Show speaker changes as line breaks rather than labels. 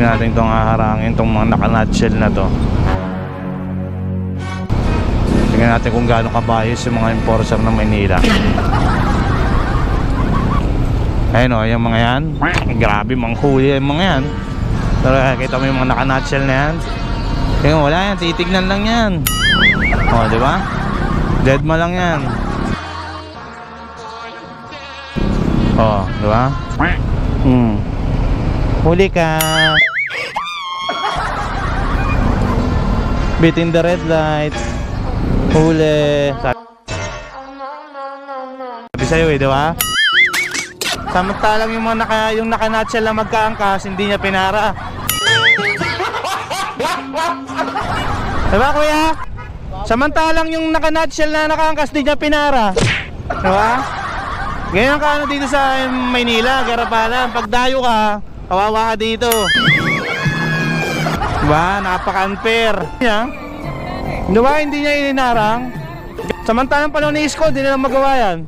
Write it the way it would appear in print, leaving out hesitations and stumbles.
Tignan natin itong haharangin, itong mga naka-nutshell na to. Tignan natin kung gaano kabayos yung mga enforcer ng Maynila. Ayun o, yung mga yan. Grabe, manghuli yung mga yan. Pero kita mo yung mga naka-nutshell na yan. Tingnan, wala yan, titignan lang yan. O, diba? Deadma lang yan. O, diba? Huli ka. Beating the red light. Huli. Sabi sa'yo eh, diba? Samantalang yung mga naka-nutshell na magkaangkas, hindi niya pinara. Diba kuya? Samantalang yung naka-nutshell na nakaangkas, hindi niya pinara. Diba? Ganyan ka ano dito sa Maynila, Garapalan. Pag dayo ka, kawawa ka dito. Diba? Napaka-unfair. Diba? Hindi niya ininarang. Samantalang panahon ni Isko, hindi nila magawa yan.